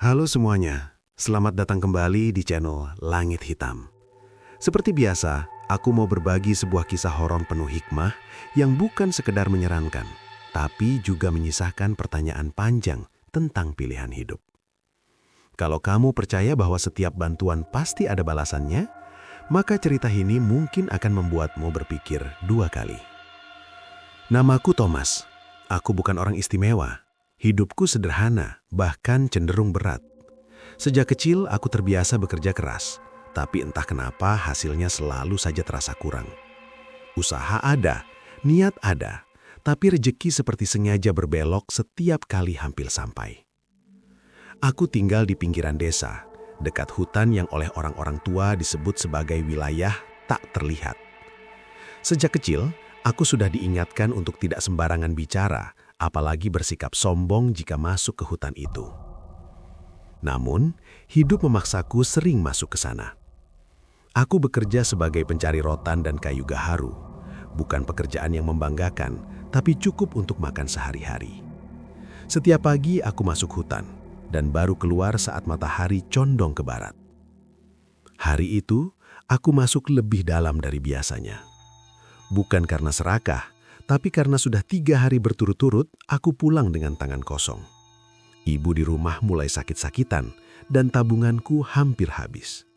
Halo semuanya, selamat datang kembali di channel Langit Hitam. Seperti biasa, aku mau berbagi sebuah kisah horor penuh hikmah yang bukan sekedar menyeramkan, tapi juga menyisakan pertanyaan panjang tentang pilihan hidup. Kalau kamu percaya bahwa setiap bantuan pasti ada balasannya, maka cerita ini mungkin akan membuatmu berpikir dua kali. Namaku Thomas, aku bukan orang istimewa. Hidupku sederhana, bahkan cenderung berat. Sejak kecil aku terbiasa bekerja keras, tapi entah kenapa hasilnya selalu saja terasa kurang. Usaha ada, niat ada, tapi rejeki seperti sengaja berbelok setiap kali hampir sampai. Aku tinggal di pinggiran desa, dekat hutan yang oleh orang-orang tua disebut sebagai wilayah tak terlihat. Sejak kecil, aku sudah diingatkan untuk tidak sembarangan bicara, apalagi bersikap sombong jika masuk ke hutan itu. Namun, hidup memaksaku sering masuk ke sana. Aku bekerja sebagai pencari rotan dan kayu gaharu. Bukan pekerjaan yang membanggakan, tapi cukup untuk makan sehari-hari. Setiap pagi aku masuk hutan, dan baru keluar saat matahari condong ke barat. Hari itu, aku masuk lebih dalam dari biasanya. Bukan karena serakah, tapi karena sudah 3 hari berturut-turut, aku pulang dengan tangan kosong. Ibu di rumah mulai sakit-sakitan, dan tabunganku hampir habis.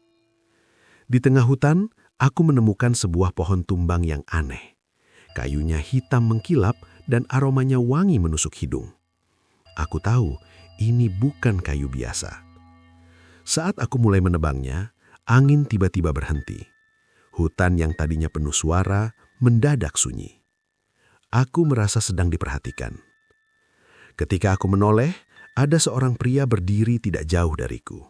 Di tengah hutan, aku menemukan sebuah pohon tumbang yang aneh. Kayunya hitam mengkilap, dan aromanya wangi menusuk hidung. Aku tahu, ini bukan kayu biasa. Saat aku mulai menebangnya, angin tiba-tiba berhenti. Hutan yang tadinya penuh suara, mendadak sunyi. Aku merasa sedang diperhatikan. Ketika aku menoleh, ada seorang pria berdiri tidak jauh dariku.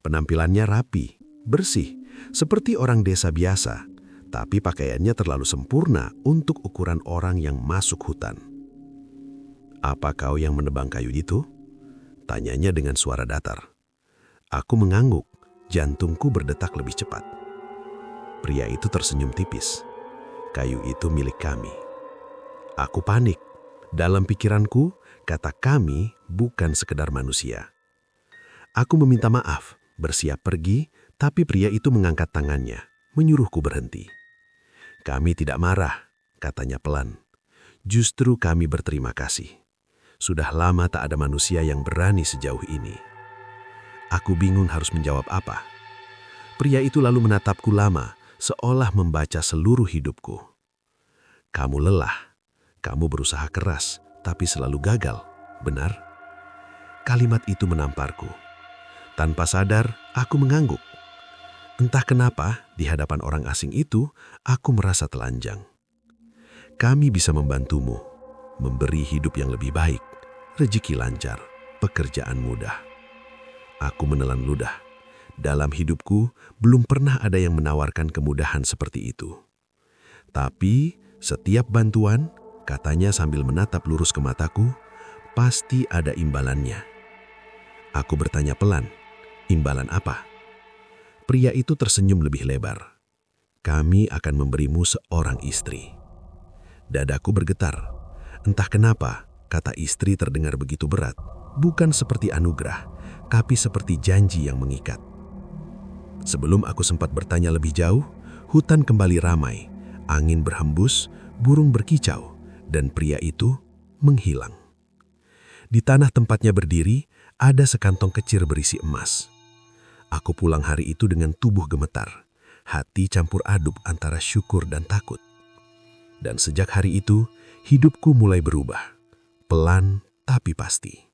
Penampilannya rapi, bersih, seperti orang desa biasa, tapi pakaiannya terlalu sempurna untuk ukuran orang yang masuk hutan. "Apa kau yang menebang kayu itu?" tanyanya dengan suara datar. Aku mengangguk, jantungku berdetak lebih cepat. Pria itu tersenyum tipis. "Kayu itu milik kami." Aku panik. Dalam pikiranku, kata kami bukan sekedar manusia. Aku meminta maaf, bersiap pergi, tapi pria itu mengangkat tangannya, menyuruhku berhenti. "Kami tidak marah," katanya pelan. "Justru kami berterima kasih. Sudah lama tak ada manusia yang berani sejauh ini." Aku bingung harus menjawab apa. Pria itu lalu menatapku lama, seolah membaca seluruh hidupku. "Kamu lelah. Kamu berusaha keras, tapi selalu gagal, benar?" Kalimat itu menamparku. Tanpa sadar, aku mengangguk. Entah kenapa, di hadapan orang asing itu, aku merasa telanjang. Kami bisa membantumu, memberi hidup yang lebih baik, rezeki lancar, pekerjaan mudah. Aku menelan ludah. Dalam hidupku, belum pernah ada yang menawarkan kemudahan seperti itu. Tapi, setiap bantuan, katanya sambil menatap lurus ke mataku, pasti ada imbalannya. Aku bertanya pelan, "Imbalan apa?" Pria itu tersenyum lebih lebar. "Kami akan memberimu seorang istri." Dadaku bergetar. Entah kenapa, kata istri terdengar begitu berat, bukan seperti anugerah, tapi seperti janji yang mengikat. Sebelum aku sempat bertanya lebih jauh, hutan kembali ramai, angin berhembus, burung berkicau, dan pria itu menghilang. Di tanah tempatnya berdiri, ada sekantong kecil berisi emas. Aku pulang hari itu dengan tubuh gemetar, hati campur aduk antara syukur dan takut. Dan sejak hari itu, hidupku mulai berubah, pelan tapi pasti.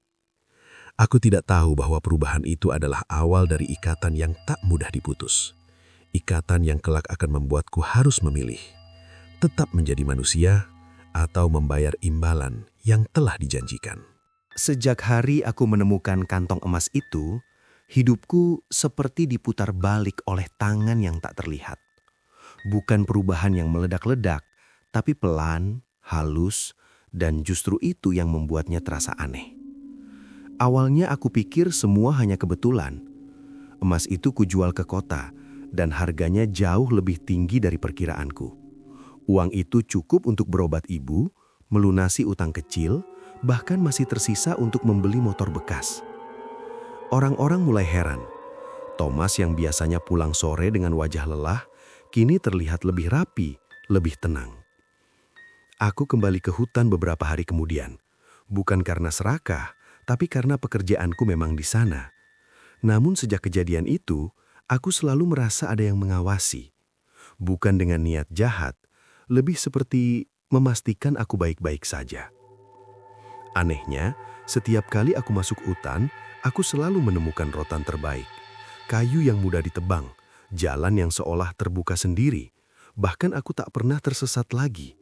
Aku tidak tahu bahwa perubahan itu adalah awal dari ikatan yang tak mudah diputus. Ikatan yang kelak akan membuatku harus memilih, tetap menjadi manusia atau membayar imbalan yang telah dijanjikan. Sejak hari aku menemukan kantong emas itu, hidupku seperti diputar balik oleh tangan yang tak terlihat. Bukan perubahan yang meledak-ledak, tapi pelan, halus, dan justru itu yang membuatnya terasa aneh. Awalnya aku pikir semua hanya kebetulan. Emas itu kujual ke kota, dan harganya jauh lebih tinggi dari perkiraanku. Uang itu cukup untuk berobat ibu, melunasi utang kecil, bahkan masih tersisa untuk membeli motor bekas. Orang-orang mulai heran. Thomas yang biasanya pulang sore dengan wajah lelah, kini terlihat lebih rapi, lebih tenang. Aku kembali ke hutan beberapa hari kemudian. Bukan karena serakah, tapi karena pekerjaanku memang di sana. Namun sejak kejadian itu, aku selalu merasa ada yang mengawasi. Bukan dengan niat jahat, lebih seperti memastikan aku baik-baik saja. Anehnya, setiap kali aku masuk hutan, aku selalu menemukan rotan terbaik. Kayu yang mudah ditebang, jalan yang seolah terbuka sendiri. Bahkan aku tak pernah tersesat lagi.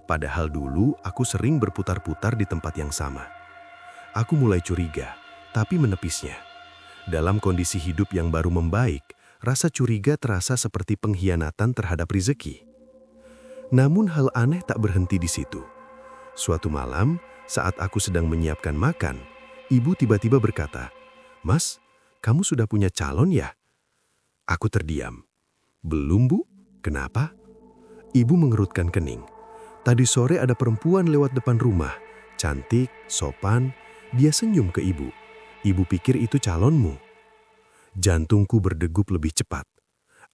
Padahal dulu aku sering berputar-putar di tempat yang sama. Aku mulai curiga, tapi menepisnya. Dalam kondisi hidup yang baru membaik, rasa curiga terasa seperti pengkhianatan terhadap rezeki. Namun hal aneh tak berhenti di situ. Suatu malam, saat aku sedang menyiapkan makan, ibu tiba-tiba berkata, "Mas, kamu sudah punya calon ya?" Aku terdiam. "Belum, Bu. Kenapa?" Ibu mengerutkan kening. "Tadi sore ada perempuan lewat depan rumah. Cantik, sopan. Dia senyum ke ibu. Ibu pikir itu calonmu." Jantungku berdegup lebih cepat.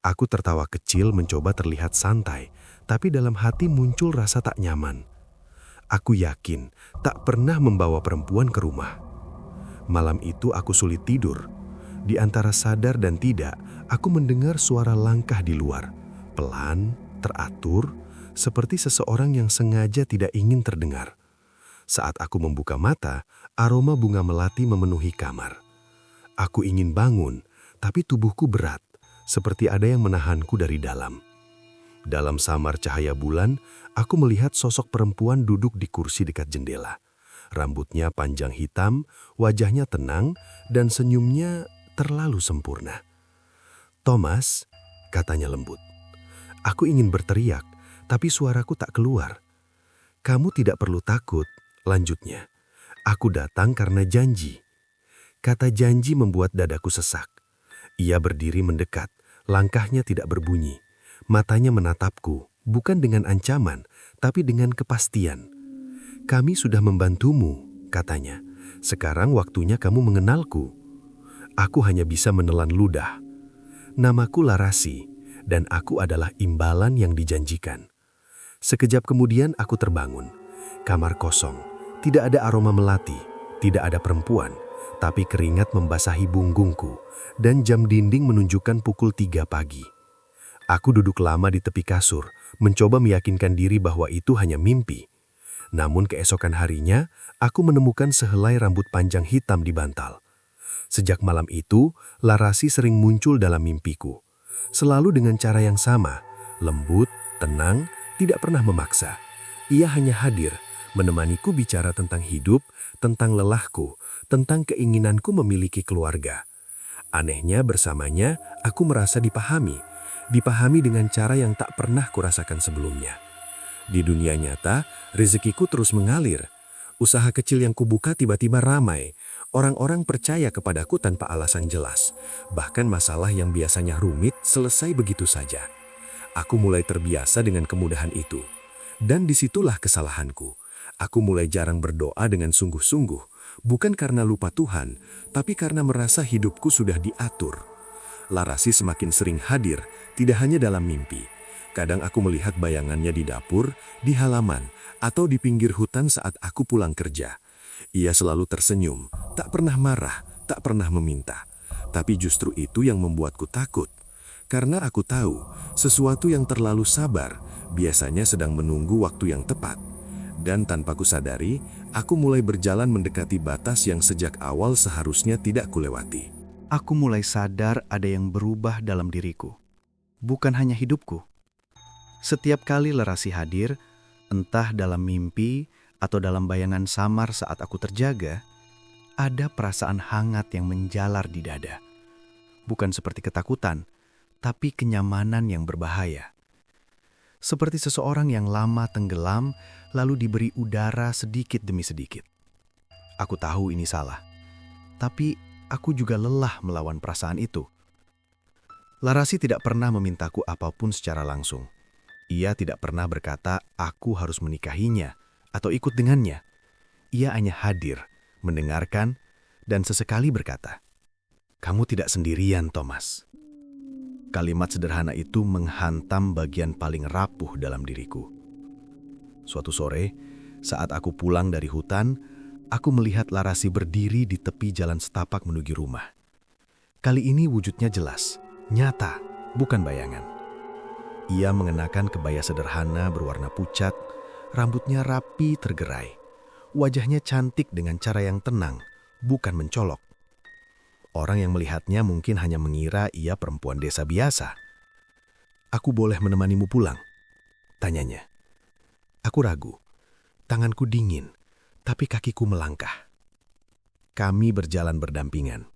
Aku tertawa kecil mencoba terlihat santai, tapi dalam hati muncul rasa tak nyaman. Aku yakin tak pernah membawa perempuan ke rumah. Malam itu aku sulit tidur. Di antara sadar dan tidak, aku mendengar suara langkah di luar. Pelan, teratur, seperti seseorang yang sengaja tidak ingin terdengar. Saat aku membuka mata, aroma bunga melati memenuhi kamar. Aku ingin bangun, tapi tubuhku berat, seperti ada yang menahanku dari dalam. Dalam samar cahaya bulan, aku melihat sosok perempuan duduk di kursi dekat jendela. Rambutnya panjang hitam, wajahnya tenang, dan senyumnya terlalu sempurna. "Thomas," katanya lembut. Aku ingin berteriak, tapi suaraku tak keluar. "Kamu tidak perlu takut," lanjutnya. "Aku datang karena janji." Kata janji membuat dadaku sesak. Ia berdiri mendekat, langkahnya tidak berbunyi. Matanya menatapku, bukan dengan ancaman, tapi dengan kepastian. "Kami sudah membantumu," katanya. "Sekarang waktunya kamu mengenalku." Aku hanya bisa menelan ludah. Namaku Larasi, dan aku adalah imbalan yang dijanjikan. Sekejap kemudian aku terbangun. Kamar kosong, tidak ada aroma melati, tidak ada perempuan, tapi keringat membasahi punggungku, dan jam dinding menunjukkan pukul 3 pagi. Aku duduk lama di tepi kasur, mencoba meyakinkan diri bahwa itu hanya mimpi. Namun keesokan harinya, aku menemukan sehelai rambut panjang hitam di bantal. Sejak malam itu, Larasi sering muncul dalam mimpiku. Selalu dengan cara yang sama, lembut, tenang, tidak pernah memaksa. Ia hanya hadir, menemaniku bicara tentang hidup, tentang lelahku, tentang keinginanku memiliki keluarga. Anehnya bersamanya, aku merasa dipahami dengan cara yang tak pernah kurasakan sebelumnya. Di dunia nyata, rezekiku terus mengalir. Usaha kecil yang kubuka tiba-tiba ramai. Orang-orang percaya kepadaku tanpa alasan jelas. Bahkan masalah yang biasanya rumit selesai begitu saja. Aku mulai terbiasa dengan kemudahan itu. Dan disitulah kesalahanku. Aku mulai jarang berdoa dengan sungguh-sungguh. Bukan karena lupa Tuhan, tapi karena merasa hidupku sudah diatur. Larasi semakin sering hadir, tidak hanya dalam mimpi. Kadang aku melihat bayangannya di dapur, di halaman, atau di pinggir hutan saat aku pulang kerja. Ia selalu tersenyum, tak pernah marah, tak pernah meminta. Tapi justru itu yang membuatku takut. Karena aku tahu, sesuatu yang terlalu sabar biasanya sedang menunggu waktu yang tepat. Dan tanpa kusadari, aku mulai berjalan mendekati batas yang sejak awal seharusnya tidak kulewati. Aku mulai sadar ada yang berubah dalam diriku. Bukan hanya hidupku. Setiap kali Larasi hadir, entah dalam mimpi atau dalam bayangan samar saat aku terjaga, ada perasaan hangat yang menjalar di dada. Bukan seperti ketakutan, tapi kenyamanan yang berbahaya. Seperti seseorang yang lama tenggelam, lalu diberi udara sedikit demi sedikit. Aku tahu ini salah, tapi aku juga lelah melawan perasaan itu. Larasi tidak pernah memintaku apapun secara langsung. Ia tidak pernah berkata, aku harus menikahinya atau ikut dengannya. Ia hanya hadir, mendengarkan, dan sesekali berkata, Kamu tidak sendirian, Thomas. Kalimat sederhana itu menghantam bagian paling rapuh dalam diriku. Suatu sore, saat aku pulang dari hutan, aku melihat Larasi berdiri di tepi jalan setapak menuju rumah. Kali ini wujudnya jelas, nyata, bukan bayangan. Ia mengenakan kebaya sederhana berwarna pucat, rambutnya rapi tergerai. Wajahnya cantik dengan cara yang tenang, bukan mencolok. Orang yang melihatnya mungkin hanya mengira ia perempuan desa biasa. "Aku boleh menemanimu pulang?" tanyanya. Aku ragu. Tanganku dingin, tapi kakiku melangkah. Kami berjalan berdampingan.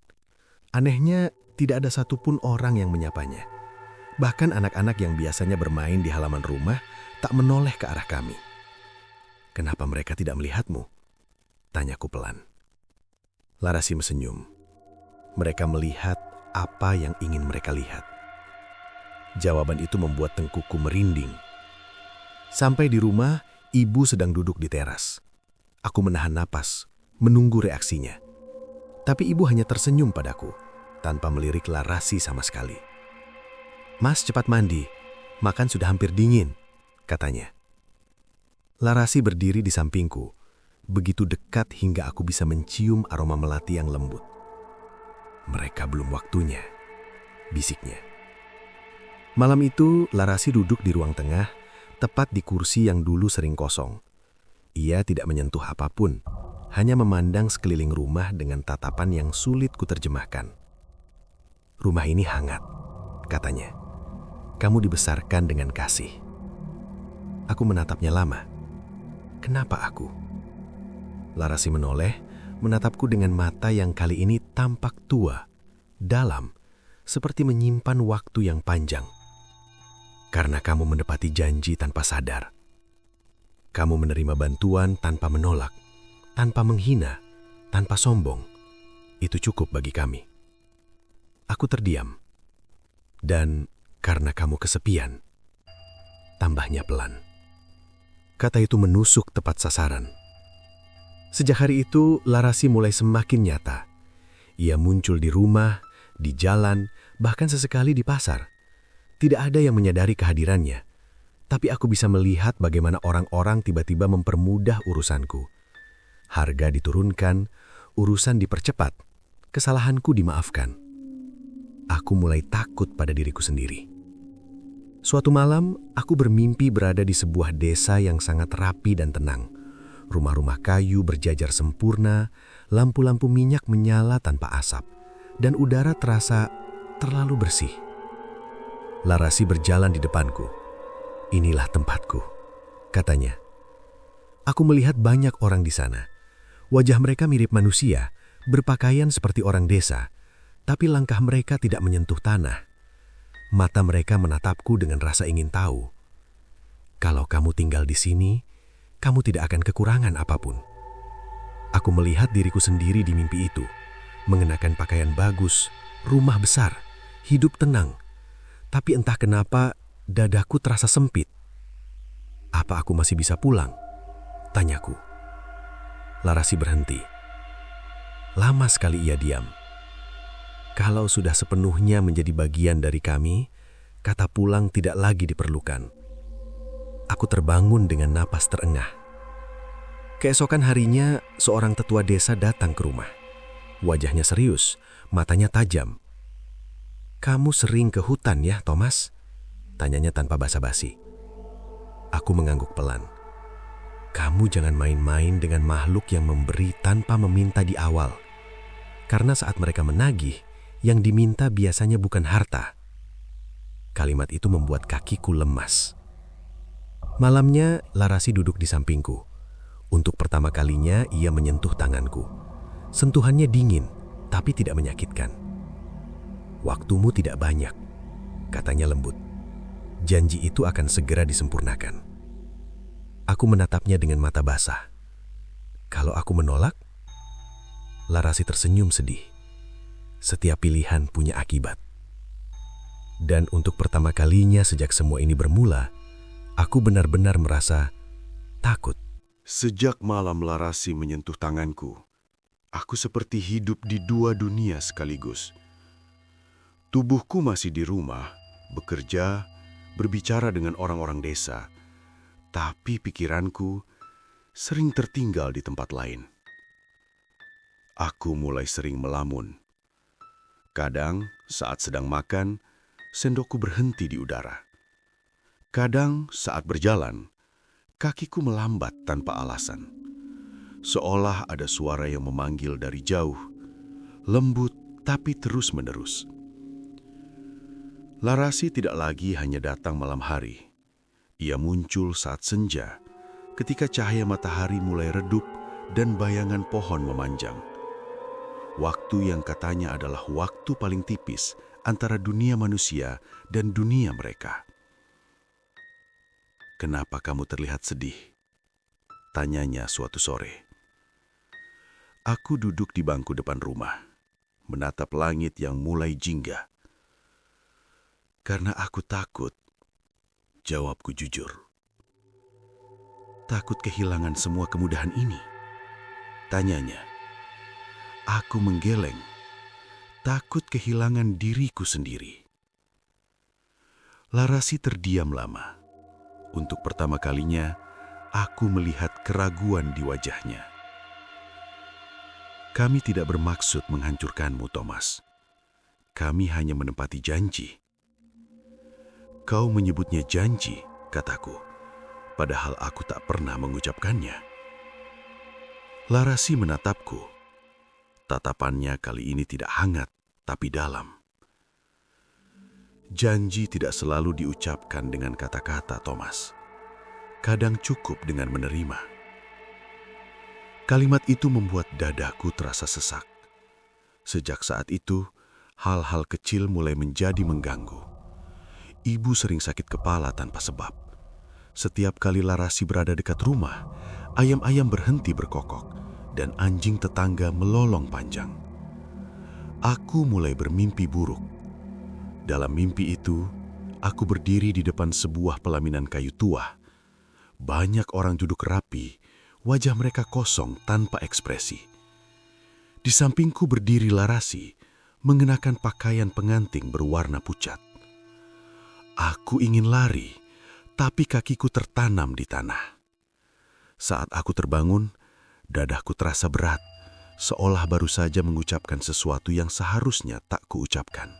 Anehnya, tidak ada satupun orang yang menyapanya. Bahkan anak-anak yang biasanya bermain di halaman rumah tak menoleh ke arah kami. "Kenapa mereka tidak melihatmu?" tanyaku pelan. Larasi senyum. Mereka melihat apa yang ingin mereka lihat. Jawaban itu membuat tengkukku merinding. Sampai di rumah, ibu sedang duduk di teras. Aku menahan napas, menunggu reaksinya. Tapi ibu hanya tersenyum padaku, tanpa melirik Larasi sama sekali. "Mas, cepat mandi. Makan sudah hampir dingin," katanya. Larasi berdiri di sampingku, begitu dekat hingga aku bisa mencium aroma melati yang lembut. "Mereka belum waktunya," bisiknya. Malam itu, Larasi duduk di ruang tengah, tepat di kursi yang dulu sering kosong. Ia tidak menyentuh apapun, hanya memandang sekeliling rumah dengan tatapan yang sulit kuterjemahkan. "Rumah ini hangat," katanya. "Kamu dibesarkan dengan kasih." Aku menatapnya lama. "Kenapa aku?" Larasi menoleh, menatapku dengan mata yang kali ini tampak tua, dalam, seperti menyimpan waktu yang panjang. "Karena kamu menepati janji tanpa sadar. Kamu menerima bantuan tanpa menolak, tanpa menghina, tanpa sombong. Itu cukup bagi kami." Aku terdiam. "Dan karena kamu kesepian," tambahnya pelan. Kata itu menusuk tepat sasaran. Sejak hari itu, Larasi mulai semakin nyata. Ia muncul di rumah, di jalan, bahkan sesekali di pasar. Tidak ada yang menyadari kehadirannya. Tapi aku bisa melihat bagaimana orang-orang tiba-tiba mempermudah urusanku. Harga diturunkan, urusan dipercepat, kesalahanku dimaafkan. Aku mulai takut pada diriku sendiri. Suatu malam, aku bermimpi berada di sebuah desa yang sangat rapi dan tenang. Rumah-rumah kayu berjajar sempurna, lampu-lampu minyak menyala tanpa asap, dan udara terasa terlalu bersih. Larasi berjalan di depanku. "Inilah tempatku," katanya. Aku melihat banyak orang di sana. Wajah mereka mirip manusia, berpakaian seperti orang desa, tapi langkah mereka tidak menyentuh tanah. Mata mereka menatapku dengan rasa ingin tahu. "Kalau kamu tinggal di sini, kamu tidak akan kekurangan apapun." Aku melihat diriku sendiri di mimpi itu, mengenakan pakaian bagus, rumah besar, hidup tenang. Tapi entah kenapa, dadaku terasa sempit. "Apa aku masih bisa pulang?" tanyaku. Larasi berhenti. Lama sekali ia diam. Kalau sudah sepenuhnya menjadi bagian dari kami, kata pulang tidak lagi diperlukan. Aku terbangun dengan napas terengah. Keesokan harinya, seorang tetua desa datang ke rumah. Wajahnya serius, matanya tajam. "Kamu sering ke hutan ya, Thomas?" tanyanya tanpa basa-basi. Aku mengangguk pelan. "Kamu jangan main-main dengan makhluk yang memberi tanpa meminta di awal. Karena saat mereka menagih, yang diminta biasanya bukan harta." Kalimat itu membuat kakiku lemas. Malamnya, Larasi duduk di sampingku. Untuk pertama kalinya, ia menyentuh tanganku. Sentuhannya dingin, tapi tidak menyakitkan. "Waktumu tidak banyak," katanya lembut. "Janji itu akan segera disempurnakan." Aku menatapnya dengan mata basah. "Kalau aku menolak?" Larasi tersenyum sedih. "Setiap pilihan punya akibat." Dan untuk pertama kalinya sejak semua ini bermula, aku benar-benar merasa takut. Sejak malam Larasi menyentuh tanganku, aku seperti hidup di dua dunia sekaligus. Tubuhku masih di rumah, bekerja, berbicara dengan orang-orang desa, tapi pikiranku sering tertinggal di tempat lain. Aku mulai sering melamun. Kadang saat sedang makan, sendokku berhenti di udara. Kadang saat berjalan, kakiku melambat tanpa alasan. Seolah ada suara yang memanggil dari jauh, lembut tapi terus-menerus. Larasi tidak lagi hanya datang malam hari. Ia muncul saat senja, ketika cahaya matahari mulai redup dan bayangan pohon memanjang. Waktu yang katanya adalah waktu paling tipis antara dunia manusia dan dunia mereka. "Kenapa kamu terlihat sedih?" tanyanya suatu sore. Aku duduk di bangku depan rumah, menatap langit yang mulai jingga. "Karena aku takut," jawabku jujur. "Takut kehilangan semua kemudahan ini?" tanyanya. Aku menggeleng, takut kehilangan diriku sendiri. Larasi terdiam lama. Untuk pertama kalinya, aku melihat keraguan di wajahnya. "Kami tidak bermaksud menghancurkanmu, Thomas. Kami hanya menepati janji." "Kau menyebutnya janji," kataku, padahal aku tak pernah mengucapkannya. Larasi menatapku. Tatapannya kali ini tidak hangat, tapi dalam. "Janji tidak selalu diucapkan dengan kata-kata, Thomas. Kadang cukup dengan menerima." Kalimat itu membuat dadaku terasa sesak. Sejak saat itu, hal-hal kecil mulai menjadi mengganggu. Ibu sering sakit kepala tanpa sebab. Setiap kali Larasi berada dekat rumah, ayam-ayam berhenti berkokok dan anjing tetangga melolong panjang. Aku mulai bermimpi buruk. Dalam mimpi itu, aku berdiri di depan sebuah pelaminan kayu tua. Banyak orang duduk rapi, wajah mereka kosong tanpa ekspresi. Di sampingku berdiri Larasi, mengenakan pakaian pengantin berwarna pucat. Aku ingin lari, tapi kakiku tertanam di tanah. Saat aku terbangun, dadaku terasa berat, seolah baru saja mengucapkan sesuatu yang seharusnya tak kuucapkan.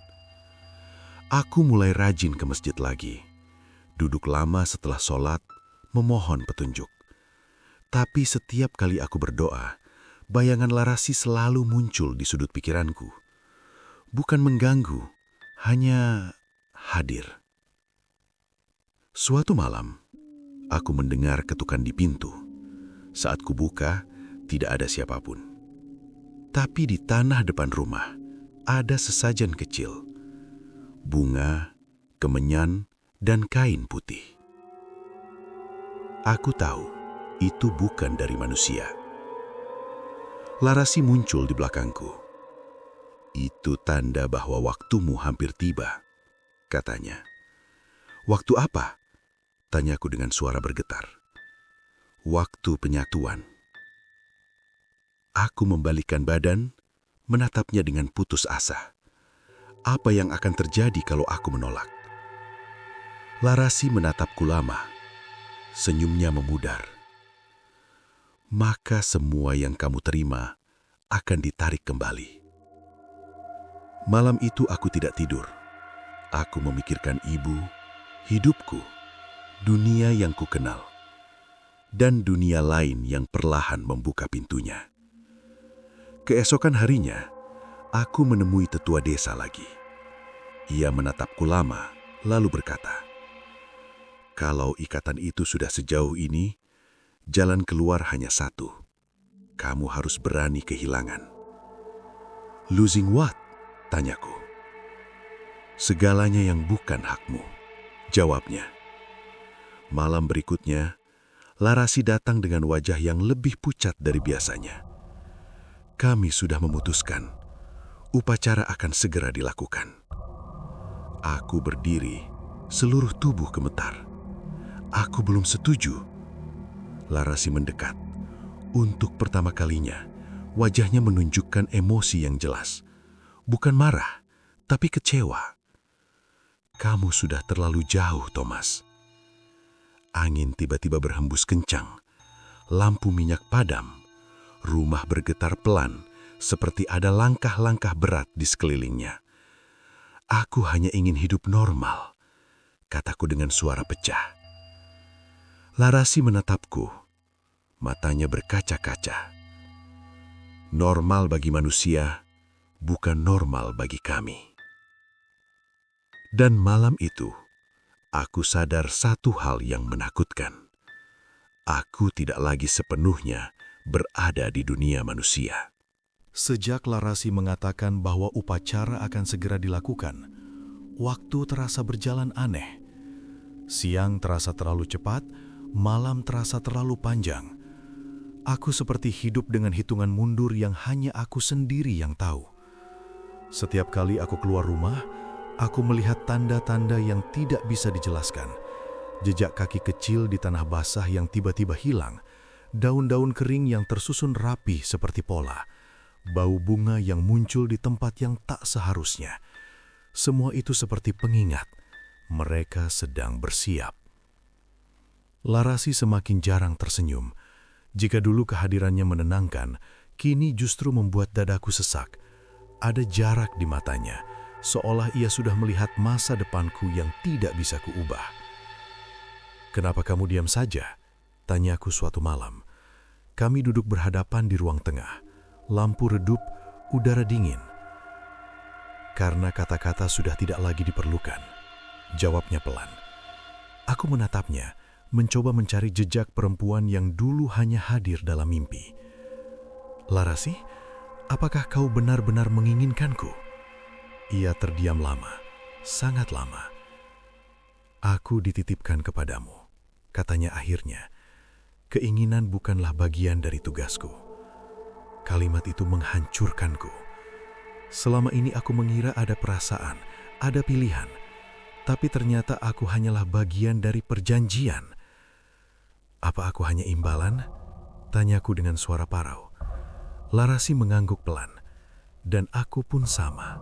Aku mulai rajin ke masjid lagi, duduk lama setelah sholat, memohon petunjuk. Tapi setiap kali aku berdoa, bayangan Larasi selalu muncul di sudut pikiranku. Bukan mengganggu, hanya hadir. Suatu malam, aku mendengar ketukan di pintu. Saat kubuka, tidak ada siapapun. Tapi di tanah depan rumah, ada sesajen kecil. Bunga, kemenyan, dan kain putih. Aku tahu, itu bukan dari manusia. Larasi muncul di belakangku. "Itu tanda bahwa waktumu hampir tiba," katanya. "Waktu apa?" tanyaku dengan suara bergetar. "Waktu penyatuan." Aku membalikkan badan, menatapnya dengan putus asa. Apa yang akan terjadi kalau aku menolak? Larasi menatapku lama. Senyumnya memudar. "Maka semua yang kamu terima akan ditarik kembali." Malam itu aku tidak tidur. Aku memikirkan ibu, hidupku, dunia yang kukenal, dan dunia lain yang perlahan membuka pintunya. Keesokan harinya, aku menemui tetua desa lagi. Ia menatapku lama, lalu berkata, "Kalau ikatan itu sudah sejauh ini, jalan keluar hanya satu. Kamu harus berani kehilangan." "Losing what?" tanyaku. "Segalanya yang bukan hakmu," jawabnya. Malam berikutnya, Larasi datang dengan wajah yang lebih pucat dari biasanya. "Kami sudah memutuskan. Upacara akan segera dilakukan." Aku berdiri, seluruh tubuh gemetar. Aku belum setuju. Larasi mendekat. Untuk pertama kalinya, wajahnya menunjukkan emosi yang jelas. Bukan marah, tapi kecewa. Kamu sudah terlalu jauh, Thomas. Angin tiba-tiba berhembus kencang. Lampu minyak padam. Rumah bergetar pelan, seperti ada langkah-langkah berat di sekelilingnya. Aku hanya ingin hidup normal, kataku dengan suara pecah. Larasi menatapku. Matanya berkaca-kaca. Normal bagi manusia, bukan normal bagi kami. Dan malam itu, aku sadar satu hal yang menakutkan. Aku tidak lagi sepenuhnya berada di dunia manusia. Sejak Larasi mengatakan bahwa upacara akan segera dilakukan, waktu terasa berjalan aneh. Siang terasa terlalu cepat, malam terasa terlalu panjang. Aku seperti hidup dengan hitungan mundur yang hanya aku sendiri yang tahu. Setiap kali aku keluar rumah, aku melihat tanda-tanda yang tidak bisa dijelaskan. Jejak kaki kecil di tanah basah yang tiba-tiba hilang, daun-daun kering yang tersusun rapi seperti pola, bau bunga yang muncul di tempat yang tak seharusnya. Semua itu seperti pengingat, mereka sedang bersiap. Larasi semakin jarang tersenyum. Jika dulu kehadirannya menenangkan, kini justru membuat dadaku sesak. Ada jarak di matanya, seolah ia sudah melihat masa depanku yang tidak bisa kuubah. "Kenapa kamu diam saja?" tanyaku suatu malam. Kami duduk berhadapan di ruang tengah. Lampu redup, udara dingin. "Karena kata-kata sudah tidak lagi diperlukan," jawabnya pelan. Aku menatapnya, mencoba mencari jejak perempuan yang dulu hanya hadir dalam mimpi. "Larasi, apakah kau benar-benar menginginkanku?" Ia terdiam lama, sangat lama. "Aku dititipkan kepadamu," katanya akhirnya. "Keinginan bukanlah bagian dari tugasku." Kalimat itu menghancurkanku. Selama ini aku mengira ada perasaan, ada pilihan. Tapi ternyata aku hanyalah bagian dari perjanjian. "Apa aku hanya imbalan?" tanyaku dengan suara parau. Larasi mengangguk pelan, dan aku pun sama.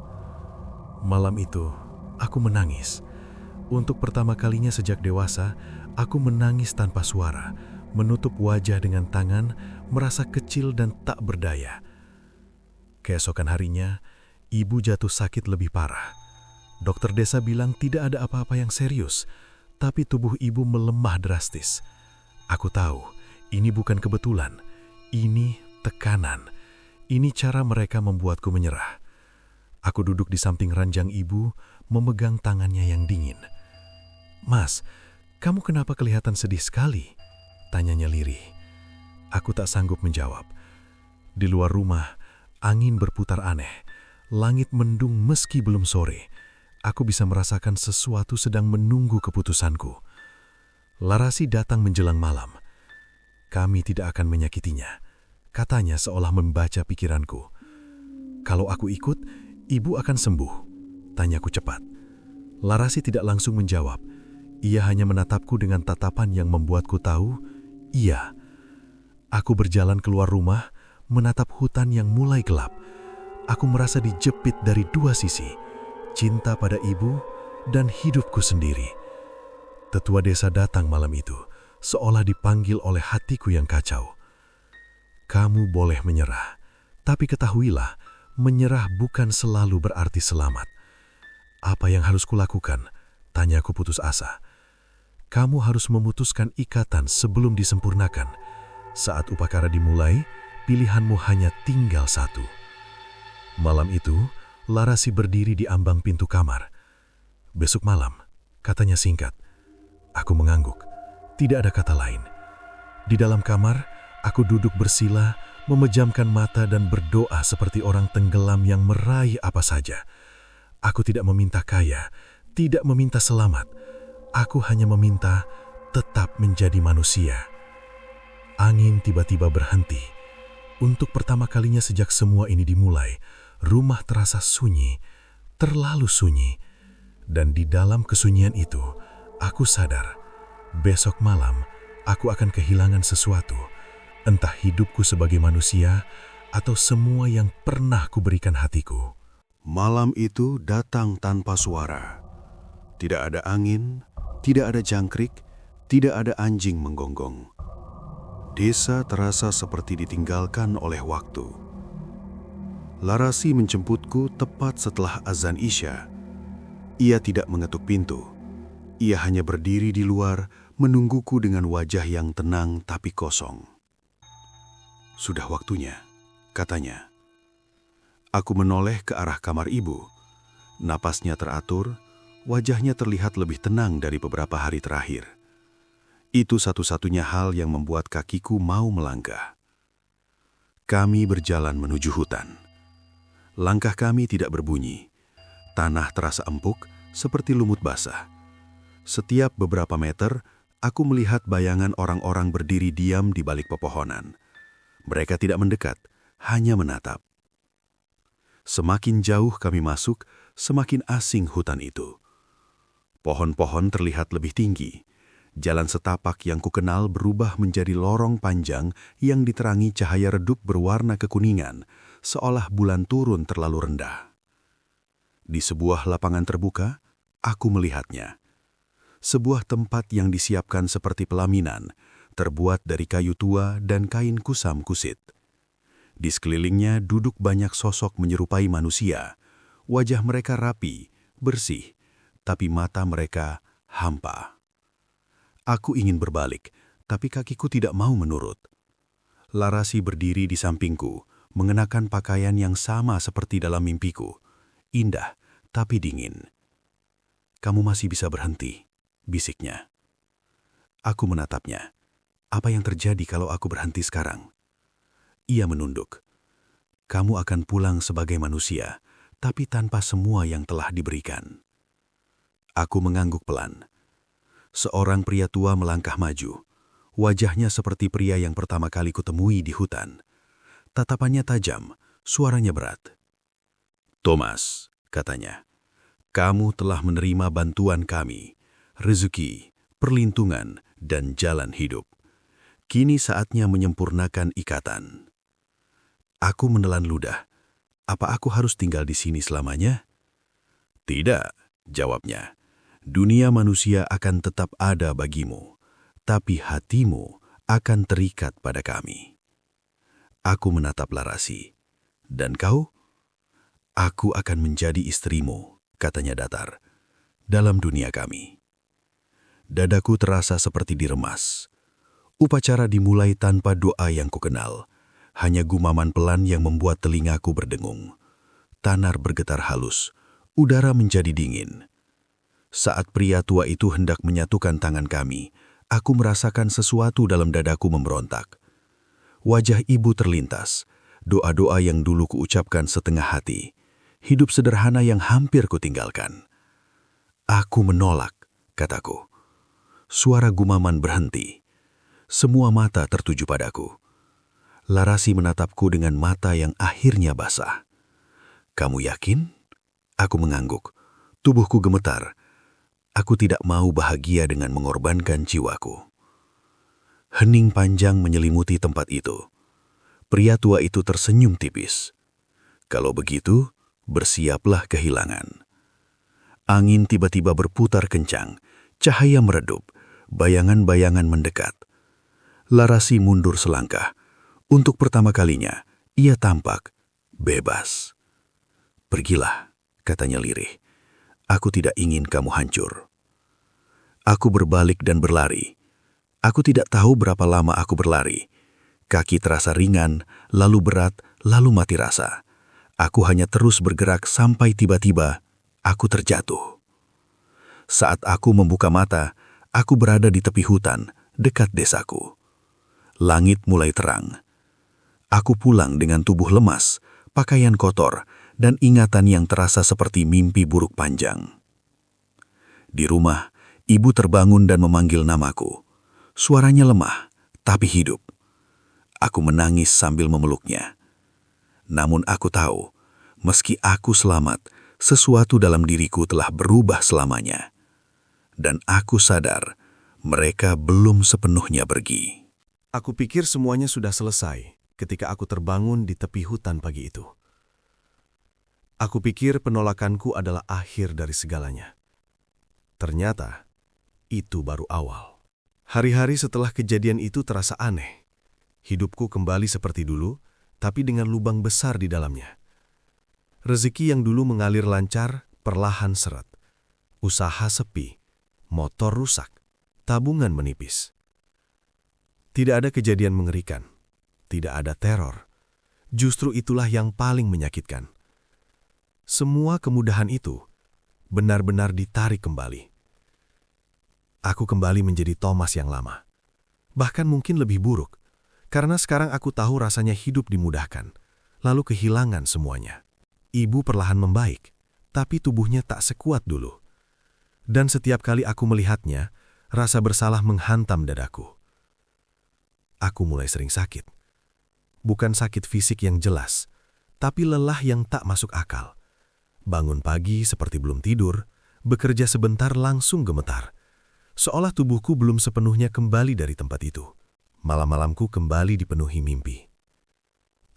Malam itu, aku menangis. Untuk pertama kalinya sejak dewasa, aku menangis tanpa suara, menutup wajah dengan tangan, merasa kecil dan tak berdaya. Keesokan harinya, ibu jatuh sakit lebih parah. Dokter desa bilang tidak ada apa-apa yang serius, tapi tubuh ibu melemah drastis. Aku tahu, ini bukan kebetulan. Ini tekanan. Ini cara mereka membuatku menyerah. Aku duduk di samping ranjang ibu, memegang tangannya yang dingin. "Mas, kamu kenapa kelihatan sedih sekali?" tanyanya lirih. Aku tak sanggup menjawab. Di luar rumah, angin berputar aneh. Langit mendung meski belum sore. Aku bisa merasakan sesuatu sedang menunggu keputusanku. Larasi datang menjelang malam. "Kami tidak akan menyakitinya," katanya seolah membaca pikiranku. "Kalau aku ikut, ibu akan sembuh," tanyaku cepat. Larasi tidak langsung menjawab. Ia hanya menatapku dengan tatapan yang membuatku tahu, iya. Aku berjalan keluar rumah, menatap hutan yang mulai gelap. Aku merasa dijepit dari dua sisi, cinta pada ibu dan hidupku sendiri. Tetua desa datang malam itu, seolah dipanggil oleh hatiku yang kacau. "Kamu boleh menyerah, tapi ketahuilah, menyerah bukan selalu berarti selamat." "Apa yang harus kulakukan?" tanyaku putus asa. "Kamu harus memutuskan ikatan sebelum disempurnakan. Saat upacara dimulai, pilihanmu hanya tinggal satu." Malam itu, Larasi berdiri di ambang pintu kamar. "Besok malam," katanya singkat. Aku mengangguk. Tidak ada kata lain. Di dalam kamar, aku duduk bersila, memejamkan mata dan berdoa seperti orang tenggelam yang meraih apa saja. Aku tidak meminta kaya, tidak meminta selamat. Aku hanya meminta tetap menjadi manusia. Angin tiba-tiba berhenti. Untuk pertama kalinya sejak semua ini dimulai, rumah terasa sunyi, terlalu sunyi. Dan di dalam kesunyian itu, aku sadar, besok malam aku akan kehilangan sesuatu, entah hidupku sebagai manusia atau semua yang pernah kuberikan hatiku. Malam itu datang tanpa suara. Tidak ada angin, tidak ada jangkrik, tidak ada anjing menggonggong. Desa terasa seperti ditinggalkan oleh waktu. Larasi menjemputku tepat setelah azan Isya. Ia tidak mengetuk pintu. Ia hanya berdiri di luar, menungguku dengan wajah yang tenang tapi kosong. Sudah waktunya, katanya. Aku menoleh ke arah kamar ibu. Napasnya teratur, wajahnya terlihat lebih tenang dari beberapa hari terakhir. Itu satu-satunya hal yang membuat kakiku mau melangkah. Kami berjalan menuju hutan. Langkah kami tidak berbunyi. Tanah terasa empuk, seperti lumut basah. Setiap beberapa meter, aku melihat bayangan orang-orang berdiri diam di balik pepohonan. Mereka tidak mendekat, hanya menatap. Semakin jauh kami masuk, semakin asing hutan itu. Pohon-pohon terlihat lebih tinggi. Jalan setapak yang kukenal berubah menjadi lorong panjang yang diterangi cahaya redup berwarna kekuningan, seolah bulan turun terlalu rendah. Di sebuah lapangan terbuka, aku melihatnya. Sebuah tempat yang disiapkan seperti pelaminan, terbuat dari kayu tua dan kain kusam kusit. Di sekelilingnya duduk banyak sosok menyerupai manusia. Wajah mereka rapi, bersih, tapi mata mereka hampa. Aku ingin berbalik, tapi kakiku tidak mau menurut. Larasi berdiri di sampingku, mengenakan pakaian yang sama seperti dalam mimpiku. Indah, tapi dingin. "Kamu masih bisa berhenti," bisiknya. Aku menatapnya. Apa yang terjadi kalau aku berhenti sekarang? Ia menunduk. "Kamu akan pulang sebagai manusia, tapi tanpa semua yang telah diberikan." Aku mengangguk pelan. Seorang pria tua melangkah maju. Wajahnya seperti pria yang pertama kali kutemui di hutan. Tatapannya tajam, suaranya berat. "Thomas," katanya, "kamu telah menerima bantuan kami, rezeki, perlindungan, dan jalan hidup. Kini saatnya menyempurnakan ikatan." Aku menelan ludah. "Apa aku harus tinggal di sini selamanya?" "Tidak," jawabnya. "Dunia manusia akan tetap ada bagimu, tapi hatimu akan terikat pada kami." Aku menatap Larasi. "Dan kau?" "Aku akan menjadi istrimu," katanya datar, "dalam dunia kami." Dadaku terasa seperti diremas. Upacara dimulai tanpa doa yang kukenal, hanya gumaman pelan yang membuat telingaku berdengung. Tanar bergetar halus, udara menjadi dingin. Saat pria tua itu hendak menyatukan tangan kami, aku merasakan sesuatu dalam dadaku memberontak. Wajah ibu terlintas, doa-doa yang dulu kuucapkan setengah hati, hidup sederhana yang hampir kutinggalkan. "Aku menolak," kataku. Suara gumaman berhenti. Semua mata tertuju padaku. Larasi menatapku dengan mata yang akhirnya basah. "Kamu yakin?" Aku mengangguk. Tubuhku gemetar. Aku tidak mau bahagia dengan mengorbankan jiwaku. Hening panjang menyelimuti tempat itu. Pria tua itu tersenyum tipis. "Kalau begitu, bersiaplah kehilangan." Angin tiba-tiba berputar kencang, cahaya meredup, bayangan-bayangan mendekat. Larasi mundur selangkah. Untuk pertama kalinya, ia tampak bebas. "Pergilah," katanya lirih. "Aku tidak ingin kamu hancur." Aku berbalik dan berlari. Aku tidak tahu berapa lama aku berlari. Kaki terasa ringan, lalu berat, lalu mati rasa. Aku hanya terus bergerak sampai tiba-tiba aku terjatuh. Saat aku membuka mata, aku berada di tepi hutan, dekat desaku. Langit mulai terang. Aku pulang dengan tubuh lemas, pakaian kotor, dan ingatan yang terasa seperti mimpi buruk panjang. Di rumah, ibu terbangun dan memanggil namaku. Suaranya lemah, tapi hidup. Aku menangis sambil memeluknya. Namun aku tahu, meski aku selamat, sesuatu dalam diriku telah berubah selamanya. Dan aku sadar, mereka belum sepenuhnya pergi. Aku pikir semuanya sudah selesai ketika aku terbangun di tepi hutan pagi itu. Aku pikir penolakanku adalah akhir dari segalanya. Ternyata, itu baru awal. Hari-hari setelah kejadian itu terasa aneh. Hidupku kembali seperti dulu, tapi dengan lubang besar di dalamnya. Rezeki yang dulu mengalir lancar, perlahan seret. Usaha sepi, motor rusak, tabungan menipis. Tidak ada kejadian mengerikan, tidak ada teror. Justru itulah yang paling menyakitkan. Semua kemudahan itu benar-benar ditarik kembali. Aku kembali menjadi Thomas yang lama. Bahkan mungkin lebih buruk, karena sekarang aku tahu rasanya hidup dimudahkan, lalu kehilangan semuanya. Ibu perlahan membaik, tapi tubuhnya tak sekuat dulu. Dan setiap kali aku melihatnya, rasa bersalah menghantam dadaku. Aku mulai sering sakit. Bukan sakit fisik yang jelas, tapi lelah yang tak masuk akal. Bangun pagi seperti belum tidur, bekerja sebentar langsung gemetar. Seolah tubuhku belum sepenuhnya kembali dari tempat itu. Malam-malamku kembali dipenuhi mimpi.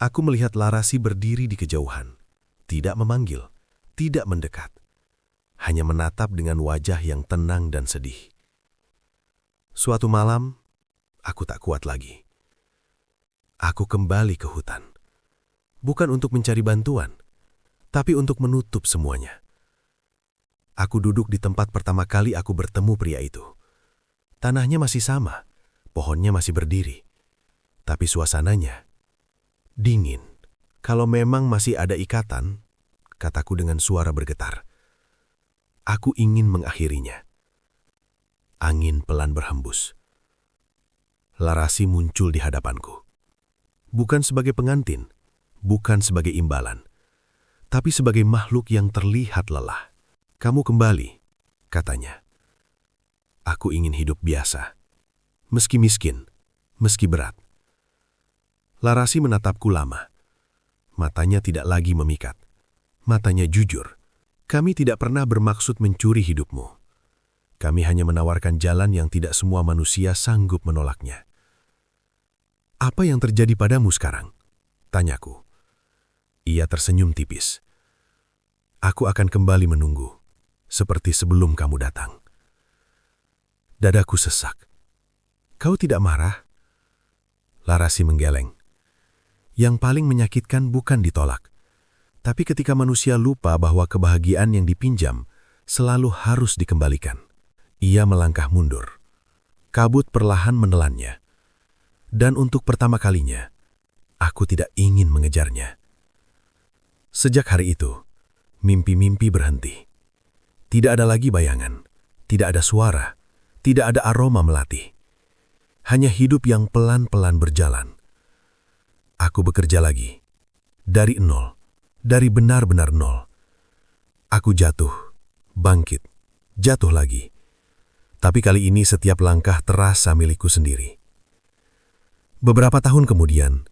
Aku melihat Larasi berdiri di kejauhan. Tidak memanggil, tidak mendekat. Hanya menatap dengan wajah yang tenang dan sedih. Suatu malam, aku tak kuat lagi. Aku kembali ke hutan. Bukan untuk mencari bantuan, tapi untuk menutup semuanya. Aku duduk di tempat pertama kali aku bertemu pria itu. Tanahnya masih sama, pohonnya masih berdiri. Tapi suasananya dingin. Kalau memang masih ada ikatan, kataku dengan suara bergetar. Aku ingin mengakhirinya. Angin pelan berhembus. Larasi muncul di hadapanku. Bukan sebagai pengantin, bukan sebagai imbalan, tapi sebagai makhluk yang terlihat lelah. Kamu kembali, katanya. Aku ingin hidup biasa, meski miskin, meski berat. Larasi menatapku lama. Matanya tidak lagi memikat. Matanya jujur. Kami tidak pernah bermaksud mencuri hidupmu. Kami hanya menawarkan jalan yang tidak semua manusia sanggup menolaknya. Apa yang terjadi padamu sekarang? Tanyaku. Ia tersenyum tipis. Aku akan kembali menunggu, seperti sebelum kamu datang. Dadaku sesak. Kau tidak marah? Larasi menggeleng. Yang paling menyakitkan bukan ditolak, tapi ketika manusia lupa bahwa kebahagiaan yang dipinjam selalu harus dikembalikan. Ia melangkah mundur. Kabut perlahan menelannya. Dan untuk pertama kalinya, aku tidak ingin mengejarnya. Sejak hari itu, mimpi-mimpi berhenti. Tidak ada lagi bayangan, tidak ada suara, tidak ada aroma melati. Hanya hidup yang pelan-pelan berjalan. Aku bekerja lagi. Dari nol, dari benar-benar nol. Aku jatuh, bangkit, jatuh lagi. Tapi kali ini setiap langkah terasa milikku sendiri. Beberapa tahun kemudian,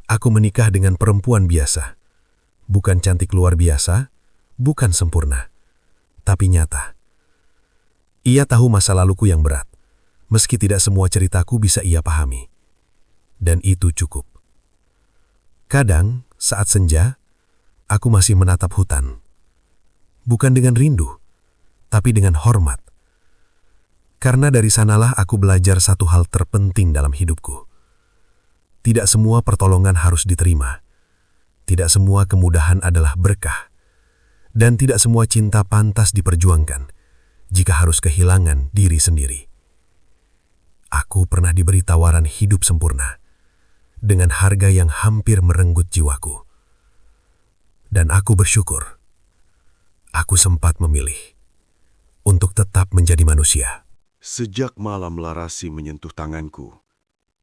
aku menikah dengan perempuan biasa. Bukan cantik luar biasa, bukan sempurna, tapi nyata. Ia tahu masa laluku yang berat, meski tidak semua ceritaku bisa ia pahami. Dan itu cukup. Kadang, saat senja, aku masih menatap hutan. Bukan dengan rindu, tapi dengan hormat. Karena dari sanalah aku belajar satu hal terpenting dalam hidupku. Tidak semua pertolongan harus diterima. Tidak semua kemudahan adalah berkah. Dan tidak semua cinta pantas diperjuangkan jika harus kehilangan diri sendiri. Aku pernah diberi tawaran hidup sempurna dengan harga yang hampir merenggut jiwaku. Dan aku bersyukur. Aku sempat memilih untuk tetap menjadi manusia. Sejak malam Larasi menyentuh tanganku,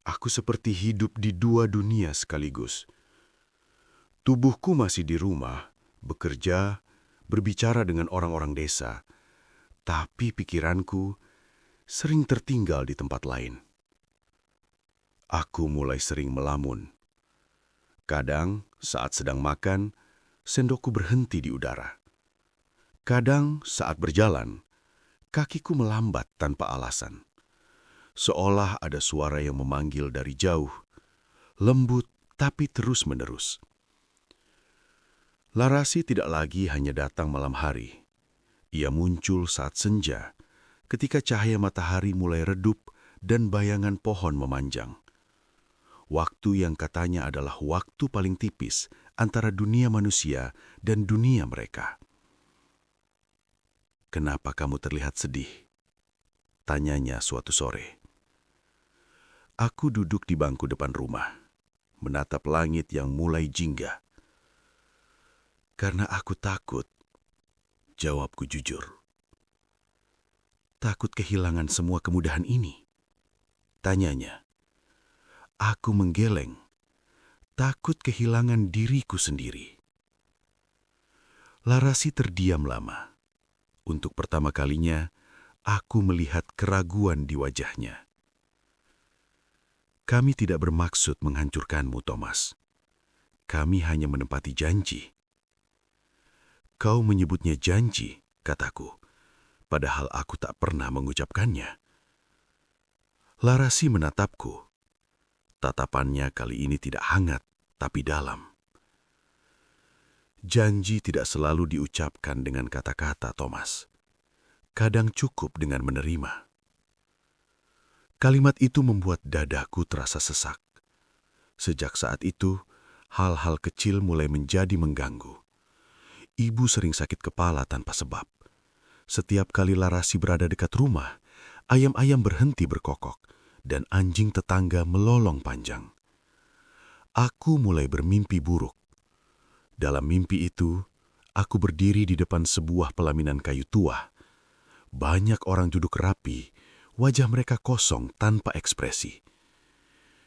aku seperti hidup di dua dunia sekaligus. Tubuhku masih di rumah, bekerja, berbicara dengan orang-orang desa, tapi pikiranku sering tertinggal di tempat lain. Aku mulai sering melamun. Kadang saat sedang makan, sendokku berhenti di udara. Kadang saat berjalan, kakiku melambat tanpa alasan. Seolah ada suara yang memanggil dari jauh, lembut tapi terus-menerus. Larasi tidak lagi hanya datang malam hari. Ia muncul saat senja, ketika cahaya matahari mulai redup dan bayangan pohon memanjang. Waktu yang katanya adalah waktu paling tipis antara dunia manusia dan dunia mereka. "Kenapa kamu terlihat sedih?" tanyanya suatu sore. Aku duduk di bangku depan rumah, menatap langit yang mulai jingga. "Karena aku takut," jawabku jujur. "Takut kehilangan semua kemudahan ini?" tanyanya. Aku menggeleng, takut kehilangan diriku sendiri. Larasi terdiam lama. Untuk pertama kalinya, aku melihat keraguan di wajahnya. "Kami tidak bermaksud menghancurkanmu, Thomas. Kami hanya menepati janji." "Kau menyebutnya janji," kataku, padahal aku tak pernah mengucapkannya. Larasi menatapku. Tatapannya kali ini tidak hangat, tapi dalam. "Janji tidak selalu diucapkan dengan kata-kata, Thomas. Kadang cukup dengan menerima." Kalimat itu membuat dadaku terasa sesak. Sejak saat itu, hal-hal kecil mulai menjadi mengganggu. Ibu sering sakit kepala tanpa sebab. Setiap kali Larasi berada dekat rumah, ayam-ayam berhenti berkokok, dan anjing tetangga melolong panjang. Aku mulai bermimpi buruk. Dalam mimpi itu, aku berdiri di depan sebuah pelaminan kayu tua. Banyak orang duduk rapi, wajah mereka kosong tanpa ekspresi.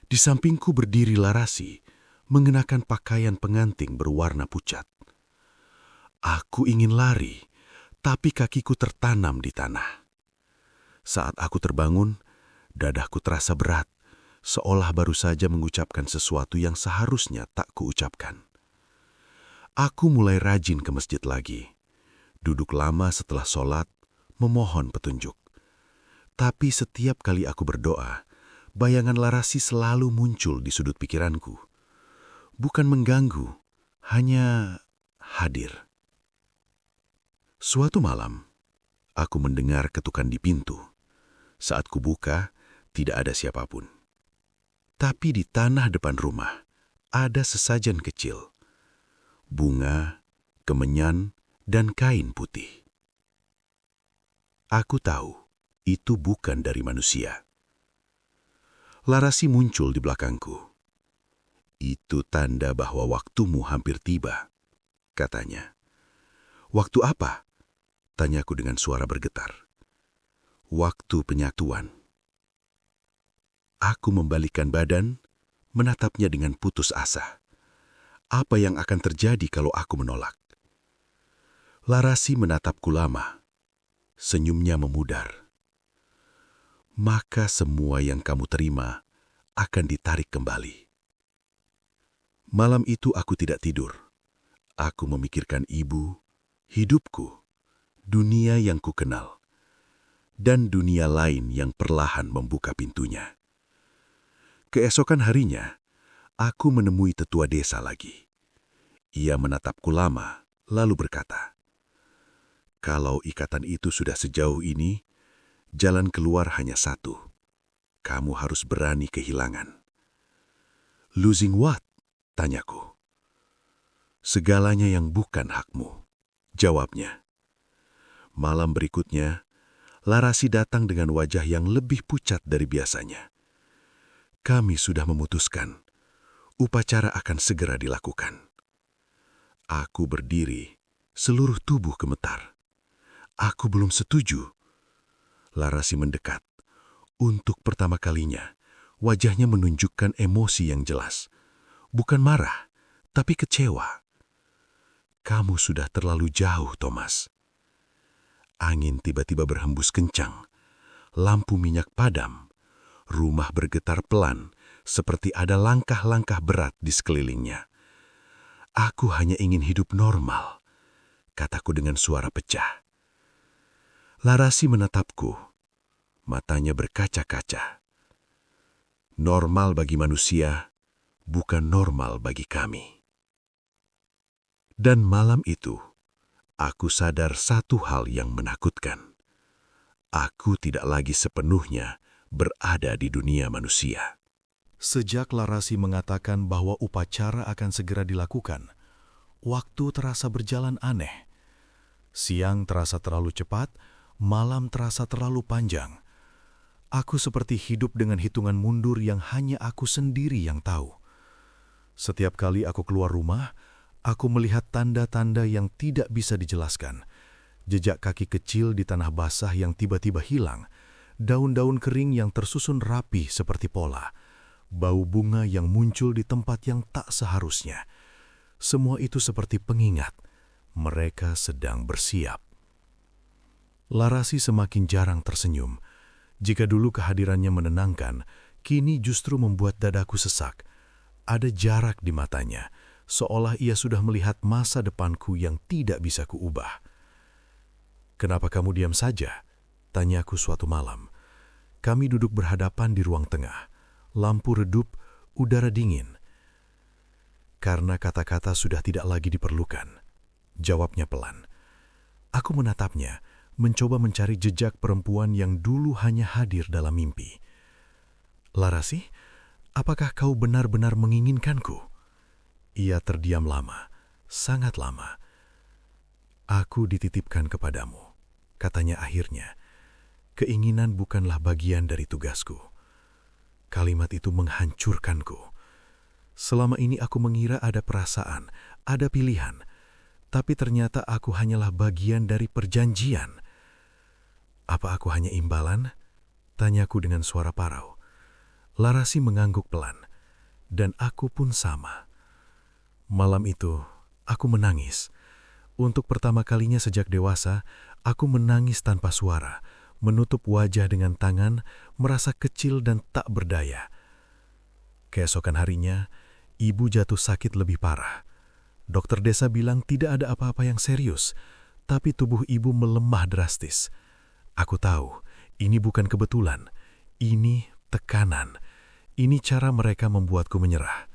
Di sampingku berdiri Larasi, mengenakan pakaian pengantin berwarna pucat. Aku ingin lari, tapi kakiku tertanam di tanah. Saat aku terbangun, dadaku terasa berat, seolah baru saja mengucapkan sesuatu yang seharusnya tak kuucapkan. Aku mulai rajin ke masjid lagi. Duduk lama setelah sholat, memohon petunjuk. Tapi setiap kali aku berdoa, bayangan Larasi selalu muncul di sudut pikiranku. Bukan mengganggu, hanya hadir. Suatu malam, aku mendengar ketukan di pintu. Saat kubuka, tidak ada siapapun. Tapi di tanah depan rumah, ada sesajen kecil. Bunga, kemenyan, dan kain putih. Aku tahu, itu bukan dari manusia. Larasi muncul di belakangku. "Itu tanda bahwa waktumu hampir tiba," katanya. "Waktu apa?" tanyaku dengan suara bergetar. "Waktu penyatuan." Aku membalikkan badan, menatapnya dengan putus asa. Apa yang akan terjadi kalau aku menolak? Larasi menatapku lama. Senyumnya memudar. "Maka semua yang kamu terima akan ditarik kembali." Malam itu aku tidak tidur. Aku memikirkan ibu, hidupku, dunia yang kukenal, dan dunia lain yang perlahan membuka pintunya. Keesokan harinya, aku menemui tetua desa lagi. Ia menatapku lama, lalu berkata, "Kalau ikatan itu sudah sejauh ini, jalan keluar hanya satu. Kamu harus berani kehilangan." "Losing what?" tanyaku. "Segalanya yang bukan hakmu," jawabnya. Malam berikutnya, Larasi datang dengan wajah yang lebih pucat dari biasanya. "Kami sudah memutuskan. Upacara akan segera dilakukan." Aku berdiri, seluruh tubuh gemetar. "Aku belum setuju." Larasi mendekat. Untuk pertama kalinya, wajahnya menunjukkan emosi yang jelas. Bukan marah, tapi kecewa. "Kamu sudah terlalu jauh, Thomas." Angin tiba-tiba berhembus kencang. Lampu minyak padam. Rumah bergetar pelan, seperti ada langkah-langkah berat di sekelilingnya. "Aku hanya ingin hidup normal," kataku dengan suara pecah. Larasi menatapku. Matanya berkaca-kaca. "Normal bagi manusia, bukan normal bagi kami." Dan malam itu, aku sadar satu hal yang menakutkan. Aku tidak lagi sepenuhnya berada di dunia manusia. Sejak Larasi mengatakan bahwa upacara akan segera dilakukan, waktu terasa berjalan aneh. Siang terasa terlalu cepat, malam terasa terlalu panjang. Aku seperti hidup dengan hitungan mundur yang hanya aku sendiri yang tahu. Setiap kali aku keluar rumah, aku melihat tanda-tanda yang tidak bisa dijelaskan. Jejak kaki kecil di tanah basah yang tiba-tiba hilang, daun-daun kering yang tersusun rapi seperti pola, bau bunga yang muncul di tempat yang tak seharusnya. Semua itu seperti pengingat, mereka sedang bersiap. Larasi semakin jarang tersenyum. Jika dulu kehadirannya menenangkan, kini justru membuat dadaku sesak. Ada jarak di matanya, seolah ia sudah melihat masa depanku yang tidak bisa kuubah. "Kenapa kamu diam saja?" tanyaku suatu malam. Kami duduk berhadapan di ruang tengah. Lampu redup, udara dingin. "Karena kata-kata sudah tidak lagi diperlukan," jawabnya pelan. Aku menatapnya, mencoba mencari jejak perempuan yang dulu hanya hadir dalam mimpi. "Larasi, apakah kau benar-benar menginginkanku?" Ia terdiam lama, sangat lama. "Aku dititipkan kepadamu," katanya akhirnya. "Keinginan bukanlah bagian dari tugasku." Kalimat itu menghancurkanku. Selama ini aku mengira ada perasaan, ada pilihan, tapi ternyata aku hanyalah bagian dari perjanjian. "Apa aku hanya imbalan?" tanyaku dengan suara parau. Larasi mengangguk pelan, dan aku pun sama. Malam itu, aku menangis. Untuk pertama kalinya sejak dewasa, aku menangis tanpa suara, menutup wajah dengan tangan, merasa kecil dan tak berdaya. Keesokan harinya, ibu jatuh sakit lebih parah. Dokter desa bilang tidak ada apa-apa yang serius, tapi tubuh ibu melemah drastis. Aku tahu, ini bukan kebetulan. Ini tekanan. Ini cara mereka membuatku menyerah.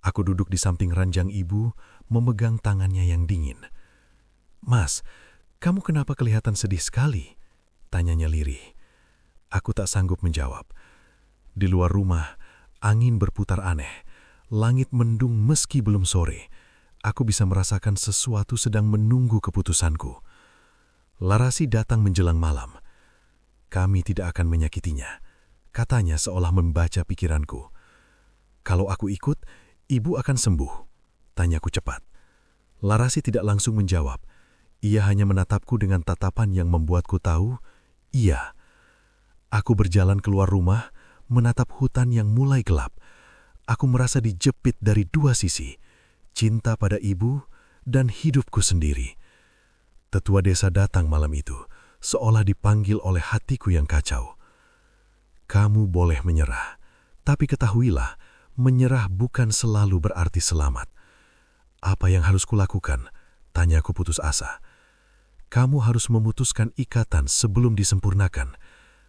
Aku duduk di samping ranjang ibu, memegang tangannya yang dingin. "Mas, kamu kenapa kelihatan sedih sekali?" tanyanya lirih. Aku tak sanggup menjawab. Di luar rumah, angin berputar aneh. Langit mendung meski belum sore. Aku bisa merasakan sesuatu sedang menunggu keputusanku. Larasi datang menjelang malam. "Kami tidak akan menyakitinya," katanya seolah membaca pikiranku. "Kalau aku ikut, ibu akan sembuh," tanyaku cepat. Larasi tidak langsung menjawab. Ia hanya menatapku dengan tatapan yang membuatku tahu, iya. Aku berjalan keluar rumah, menatap hutan yang mulai gelap. Aku merasa dijepit dari dua sisi, cinta pada ibu dan hidupku sendiri. Tetua desa datang malam itu, seolah dipanggil oleh hatiku yang kacau. "Kamu boleh menyerah, tapi ketahuilah, menyerah bukan selalu berarti selamat." "Apa yang harus kulakukan?" tanyaku putus asa. "Kamu harus memutuskan ikatan sebelum disempurnakan.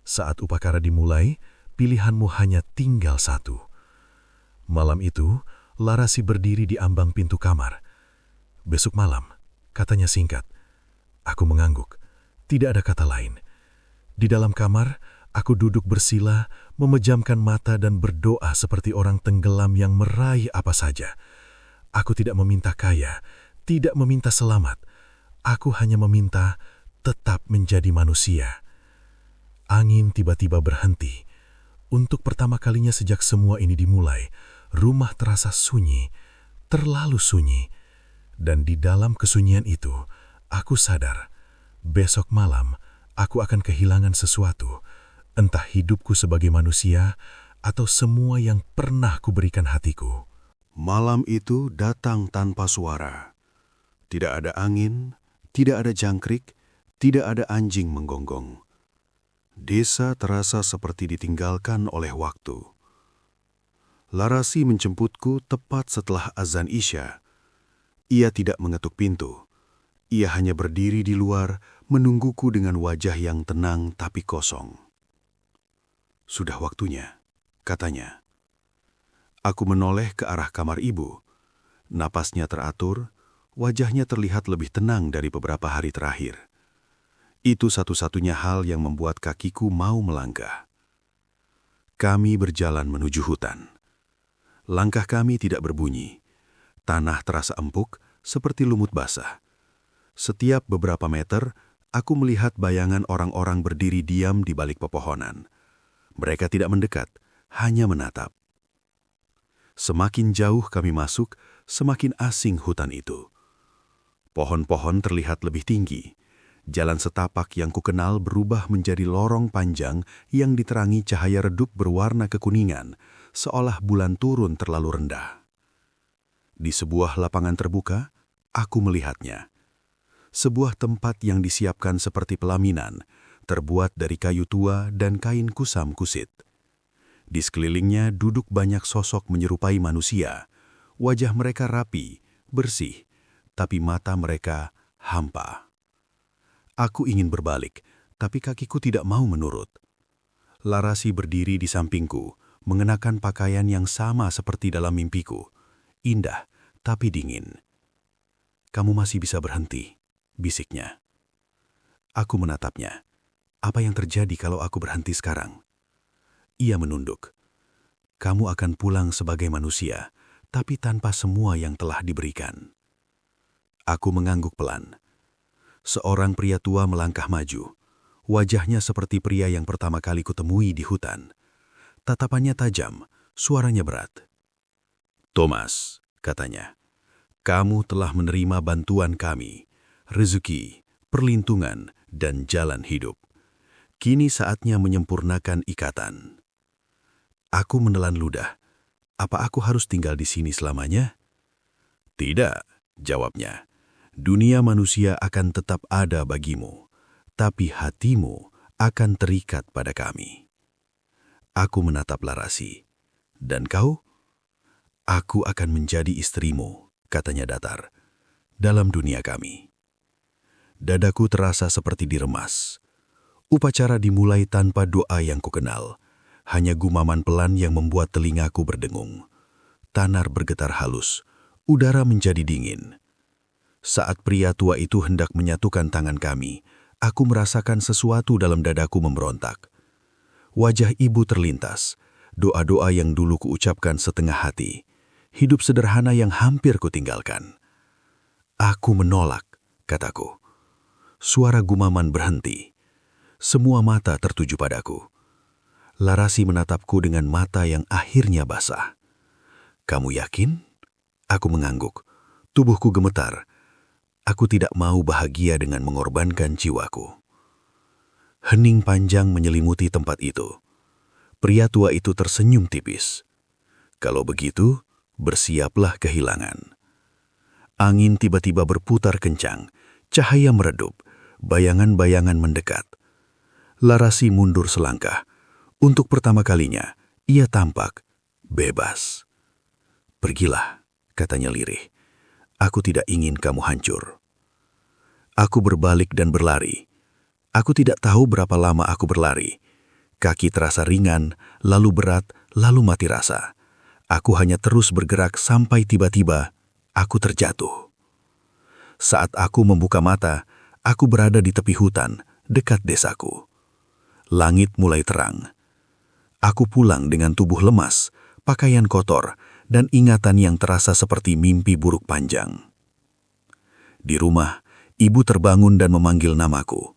Saat upacara dimulai, pilihanmu hanya tinggal satu." Malam itu, Larasi berdiri di ambang pintu kamar. "Besok malam," katanya singkat. Aku mengangguk. Tidak ada kata lain. Di dalam kamar, aku duduk bersila, memejamkan mata dan berdoa seperti orang tenggelam yang meraih apa saja. Aku tidak meminta kaya, tidak meminta selamat. Aku hanya meminta tetap menjadi manusia. Angin tiba-tiba berhenti. Untuk pertama kalinya sejak semua ini dimulai, rumah terasa sunyi, terlalu sunyi. Dan di dalam kesunyian itu, aku sadar, besok malam aku akan kehilangan sesuatu, entah hidupku sebagai manusia atau semua yang pernah kuberikan hatiku. Malam itu datang tanpa suara. Tidak ada angin, tidak ada jangkrik, tidak ada anjing menggonggong. Desa terasa seperti ditinggalkan oleh waktu. Larasi menjemputku tepat setelah azan Isya. Ia tidak mengetuk pintu. Ia hanya berdiri di luar, menungguku dengan wajah yang tenang tapi kosong. "Sudah waktunya," katanya. Aku menoleh ke arah kamar ibu. Napasnya teratur, Wajahnya terlihat lebih tenang dari beberapa hari terakhir. Itu satu-satunya hal yang membuat kakiku mau melangkah. Kami berjalan menuju hutan. Langkah kami tidak berbunyi. Tanah terasa empuk seperti lumut basah. Setiap beberapa meter, aku melihat bayangan orang-orang berdiri diam di balik pepohonan. Mereka tidak mendekat, hanya menatap. Semakin jauh kami masuk, semakin asing hutan itu. Pohon-pohon terlihat lebih tinggi. Jalan setapak yang kukenal berubah menjadi lorong panjang yang diterangi cahaya redup berwarna kekuningan, seolah bulan turun terlalu rendah. Di sebuah lapangan terbuka, aku melihatnya. Sebuah tempat yang disiapkan seperti pelaminan, terbuat dari kayu tua dan kain kusam kusit. Di sekelilingnya duduk banyak sosok menyerupai manusia. Wajah mereka rapi, bersih, tapi mata mereka hampa. Aku ingin berbalik, tapi kakiku tidak mau menurut. Larasi berdiri di sampingku, mengenakan pakaian yang sama seperti dalam mimpiku. Indah, tapi dingin. "Kamu masih bisa berhenti," bisiknya. Aku menatapnya. Apa yang terjadi kalau aku berhenti sekarang? Ia menunduk. "Kamu akan pulang sebagai manusia, tapi tanpa semua yang telah diberikan." Aku mengangguk pelan. Seorang pria tua melangkah maju. Wajahnya seperti pria yang pertama kali kutemui di hutan. Tatapannya tajam, suaranya berat. "Thomas," katanya, "kamu telah menerima bantuan kami, rezeki, perlindungan, dan jalan hidup. Kini saatnya menyempurnakan ikatan." Aku menelan ludah. "Apa aku harus tinggal di sini selamanya?" "Tidak," jawabnya. "Dunia manusia akan tetap ada bagimu, tapi hatimu akan terikat pada kami." Aku menatap Larasi. "Dan kau?" "Aku akan menjadi istrimu," katanya datar, "dalam dunia kami." Dadaku terasa seperti diremas. Upacara dimulai tanpa doa yang kukenal, hanya gumaman pelan yang membuat telingaku berdengung. Tanar bergetar halus, udara menjadi dingin. Saat pria tua itu hendak menyatukan tangan kami, aku merasakan sesuatu dalam dadaku memberontak. Wajah ibu terlintas, doa-doa yang dulu kuucapkan setengah hati, hidup sederhana yang hampir kutinggalkan. "Aku menolak," kataku. Suara gumaman berhenti. Semua mata tertuju padaku. Larasi menatapku dengan mata yang akhirnya basah. "Kamu yakin?" Aku mengangguk. Tubuhku gemetar. Aku tidak mau bahagia dengan mengorbankan jiwaku. Hening panjang menyelimuti tempat itu. Pria tua itu tersenyum tipis. "Kalau begitu, bersiaplah kehilangan." Angin tiba-tiba berputar kencang, cahaya meredup, bayangan-bayangan mendekat. Larasi mundur selangkah. Untuk pertama kalinya, ia tampak bebas. "Pergilah," katanya lirih. "Aku tidak ingin kamu hancur." Aku berbalik dan berlari. Aku tidak tahu berapa lama aku berlari. Kaki terasa ringan, lalu berat, lalu mati rasa. Aku hanya terus bergerak sampai tiba-tiba aku terjatuh. Saat aku membuka mata, aku berada di tepi hutan, dekat desaku. Langit mulai terang. Aku pulang dengan tubuh lemas, pakaian kotor, dan ingatan yang terasa seperti mimpi buruk panjang. Di rumah, ibu terbangun dan memanggil namaku.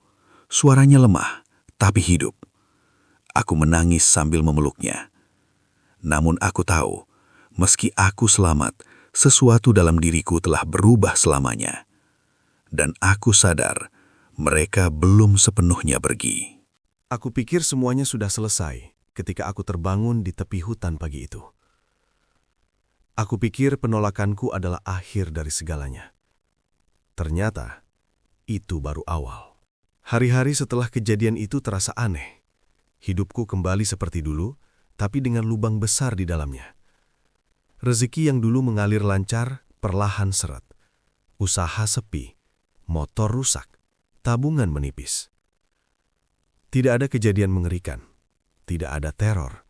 Suaranya lemah, tapi hidup. Aku menangis sambil memeluknya. Namun aku tahu, meski aku selamat, sesuatu dalam diriku telah berubah selamanya. Dan aku sadar, mereka belum sepenuhnya pergi. Aku pikir semuanya sudah selesai ketika aku terbangun di tepi hutan pagi itu. Aku pikir penolakanku adalah akhir dari segalanya. Ternyata, itu baru awal. Hari-hari setelah kejadian itu terasa aneh. Hidupku kembali seperti dulu, tapi dengan lubang besar di dalamnya. Rezeki yang dulu mengalir lancar, perlahan seret. Usaha sepi, motor rusak, tabungan menipis. Tidak ada kejadian mengerikan, tidak ada teror.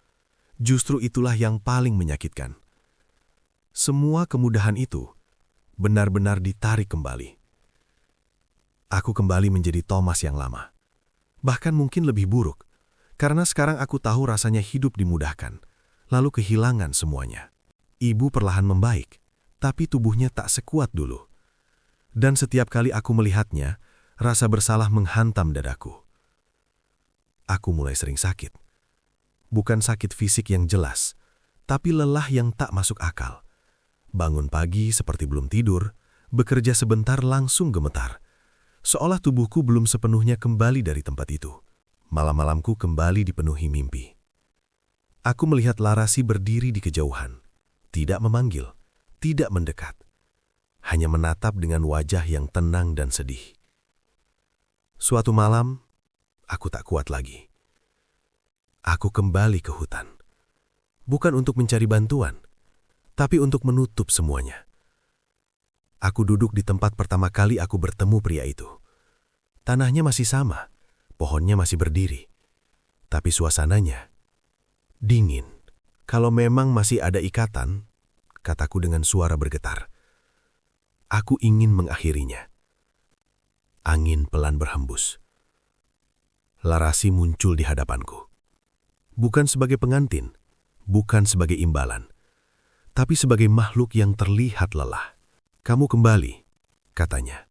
Justru itulah yang paling menyakitkan. Semua kemudahan itu benar-benar ditarik kembali. Aku kembali menjadi Thomas yang lama. Bahkan mungkin lebih buruk, karena sekarang aku tahu rasanya hidup dimudahkan, lalu kehilangan semuanya. Ibu perlahan membaik, tapi tubuhnya tak sekuat dulu. Dan setiap kali aku melihatnya, rasa bersalah menghantam dadaku. Aku mulai sering sakit. Bukan sakit fisik yang jelas, tapi lelah yang tak masuk akal. Bangun pagi seperti belum tidur, bekerja sebentar langsung gemetar. Seolah tubuhku belum sepenuhnya kembali dari tempat itu. Malam-malamku kembali dipenuhi mimpi. Aku melihat Larasi berdiri di kejauhan. Tidak memanggil, tidak mendekat. Hanya menatap dengan wajah yang tenang dan sedih. Suatu malam, aku tak kuat lagi. Aku kembali ke hutan. Bukan untuk mencari bantuan, tapi untuk menutup semuanya. Aku duduk di tempat pertama kali aku bertemu pria itu. Tanahnya masih sama, pohonnya masih berdiri. Tapi suasananya dingin. Kalau memang masih ada ikatan, kataku dengan suara bergetar. Aku ingin mengakhirinya. Angin pelan berhembus. Larasi muncul di hadapanku. Bukan sebagai pengantin, bukan sebagai imbalan, tapi sebagai makhluk yang terlihat lelah. Kamu kembali, katanya.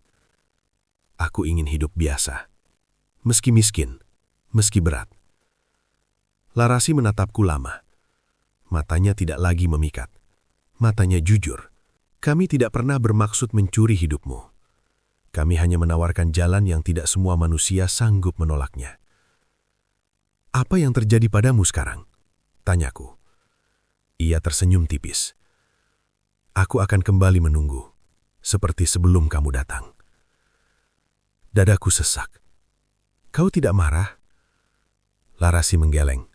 Aku ingin hidup biasa, meski miskin, meski berat. Larasi menatapku lama. Matanya tidak lagi memikat. Matanya jujur. Kami tidak pernah bermaksud mencuri hidupmu. Kami hanya menawarkan jalan yang tidak semua manusia sanggup menolaknya. Apa yang terjadi padamu sekarang? Tanyaku. Ia tersenyum tipis. Aku akan kembali menunggu, seperti sebelum kamu datang. Dadaku sesak. Kau tidak marah? Larasi menggeleng.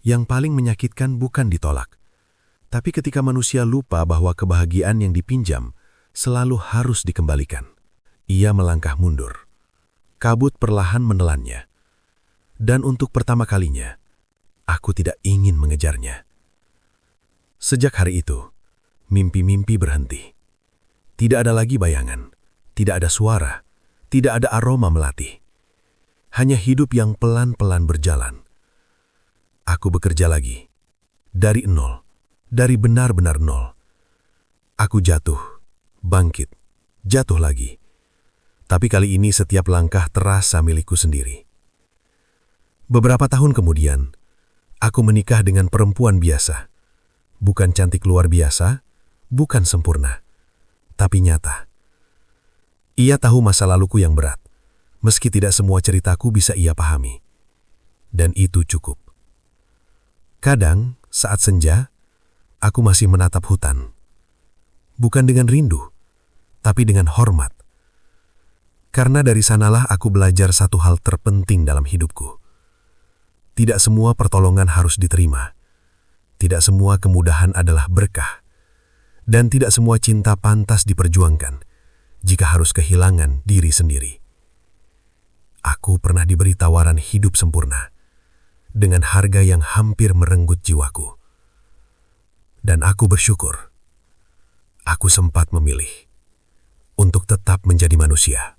Yang paling menyakitkan bukan ditolak, tapi ketika manusia lupa bahwa kebahagiaan yang dipinjam selalu harus dikembalikan. Ia melangkah mundur. Kabut perlahan menelannya. Dan untuk pertama kalinya, aku tidak ingin mengejarnya. Sejak hari itu, mimpi-mimpi berhenti. Tidak ada lagi bayangan, tidak ada suara, tidak ada aroma melati. Hanya hidup yang pelan-pelan berjalan. Aku bekerja lagi. Dari nol, dari benar-benar nol. Aku jatuh, bangkit, jatuh lagi. Tapi kali ini setiap langkah terasa milikku sendiri. Beberapa tahun kemudian, aku menikah dengan perempuan biasa. Bukan cantik luar biasa, bukan sempurna, tapi nyata. Ia tahu masa laluku yang berat, meski tidak semua ceritaku bisa ia pahami. Dan itu cukup. Kadang, saat senja, aku masih menatap hutan. Bukan dengan rindu, tapi dengan hormat. Karena dari sanalah aku belajar satu hal terpenting dalam hidupku. Tidak semua pertolongan harus diterima. Tidak semua kemudahan adalah berkah. Dan tidak semua cinta pantas diperjuangkan jika harus kehilangan diri sendiri. Aku pernah diberi tawaran hidup sempurna dengan harga yang hampir merenggut jiwaku. Dan aku bersyukur. Aku sempat memilih untuk tetap menjadi manusia.